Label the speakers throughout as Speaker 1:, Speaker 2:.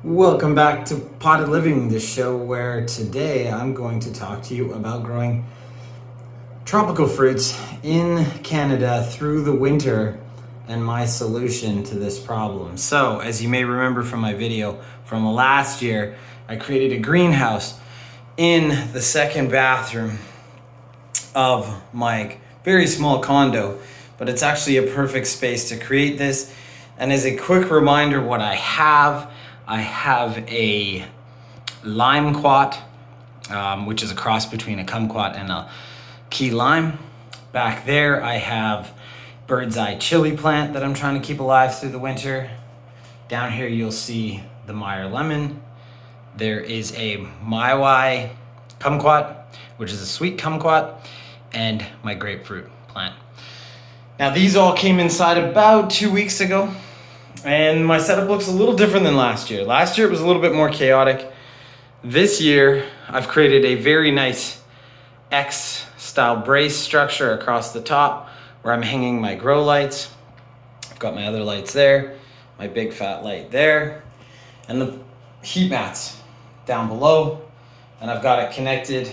Speaker 1: Welcome back to Potted Living, the show where today I'm going to talk to you about growing tropical fruits in Canada through the winter and my solution to this problem. So, as you may remember from my video from last year, I created a greenhouse in the second bathroom of my very small condo, but it's actually a perfect space to create this. And as a quick reminder, what I have a limequat, which is a cross between a kumquat and a key lime. Back there, I have bird's eye chili plant that I'm trying to keep alive through the winter. Down here, you'll see the Meyer lemon. There is a Maiwai kumquat, which is a sweet kumquat, and my grapefruit plant. Now, these all came inside about 2 weeks ago. And my setup looks a little different than last year. Last year it was a little bit more chaotic. This year I've created a very nice X-style brace structure across the top where I'm hanging my grow lights. I've got my other lights there, my big fat light there, and the heat mats down below. And I've got it connected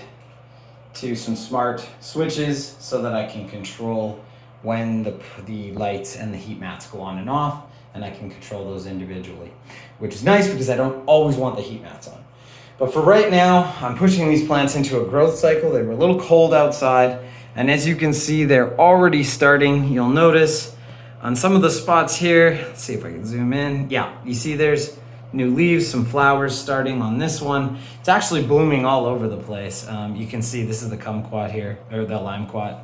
Speaker 1: to some smart switches so that I can control when the lights and the heat mats go on and off. And I can control those individually, which is nice because I don't always want the heat mats on. But for right now, I'm pushing these plants into a growth cycle. They were a little cold outside, and as you can see, they're already starting. You'll notice on some of the spots here, let's see if I can zoom in. Yeah, you see there's new leaves, some flowers starting on this one. It's actually blooming all over the place. You can see this is the kumquat here, or the limequat.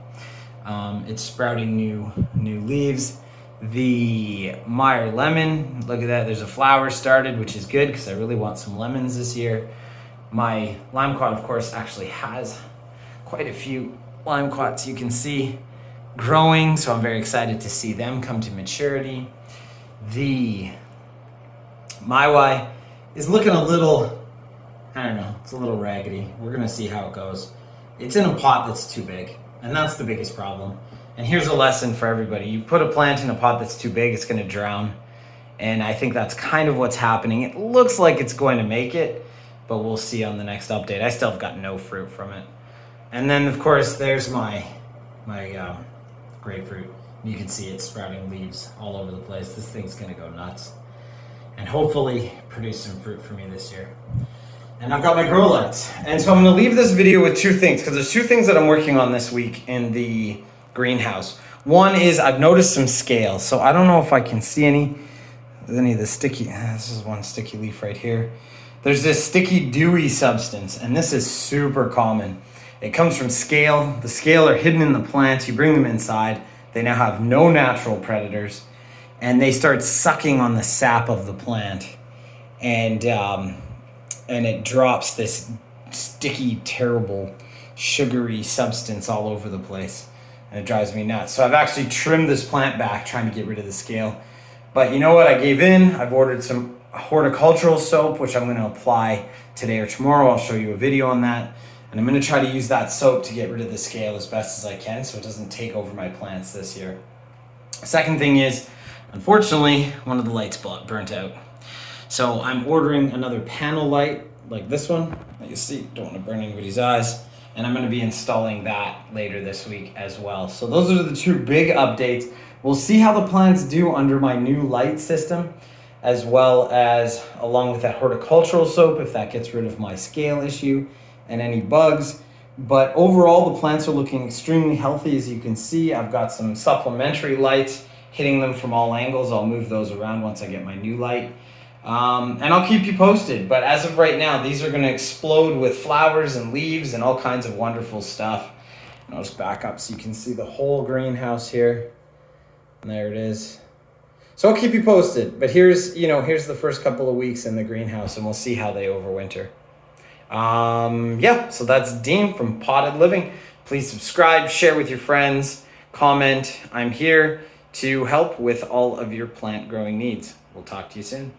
Speaker 1: It's sprouting new leaves. The Meyer lemon, look at that, there's a flower started, which is good because I really want some lemons this year. My limequat, of course, actually has quite a few limequats you can see growing, so I'm very excited to see them come to maturity. The Maiwai is looking a little, I don't know, it's a little raggedy. We're gonna see how it goes. It's in a pot that's too big, and that's the biggest problem. And here's a lesson for everybody. You put a plant in a pot that's too big, it's gonna drown. And I think that's kind of what's happening. It looks like it's going to make it, but we'll see on the next update. I still have got no fruit from it. And then of course, there's my grapefruit. You can see it sprouting leaves all over the place. This thing's gonna go nuts. And hopefully produce some fruit for me this year. And I've got my grow lights. And so I'm gonna leave this video with two things, because there's two things that I'm working on this week in the greenhouse. One is I've noticed some scales. So I don't know if I can see any of the sticky, this is one sticky leaf right here. There's this sticky dewy substance, and this is super common. It comes from scale. The scale are hidden in the plants. You bring them inside. They now have no natural predators, and they start sucking on the sap of the plant. And it drops this sticky, terrible, sugary substance all over the place. And it drives me nuts. So I've actually trimmed this plant back, trying to get rid of the scale. But you know what? I gave in. I've ordered some horticultural soap, which I'm going to apply today or tomorrow. I'll show you a video on that. And I'm going to try to use that soap to get rid of the scale as best as I can so it doesn't take over my plants this year. Second thing is, unfortunately, one of the lights burnt out. So I'm ordering another panel light like this one that you see. Don't want to burn anybody's eyes. And I'm going to be installing that later this week as well. So those are the two big updates. We'll see how the plants do under my new light system, as well as along with that horticultural soap, if that gets rid of my scale issue and any bugs. But overall, the plants are looking extremely healthy. As you can see, I've got some supplementary lights hitting them from all angles. I'll move those around once I get my new light. And I'll keep you posted, but as of right now, these are going to explode with flowers and leaves and all kinds of wonderful stuff. And I'll just back up so you can see the whole greenhouse here. And there it is. So I'll keep you posted, but here's the first couple of weeks in the greenhouse, and we'll see how they overwinter. Yeah, so that's Dean from Potted Living. Please subscribe, share with your friends, comment. I'm here to help with all of your plant growing needs. We'll talk to you soon.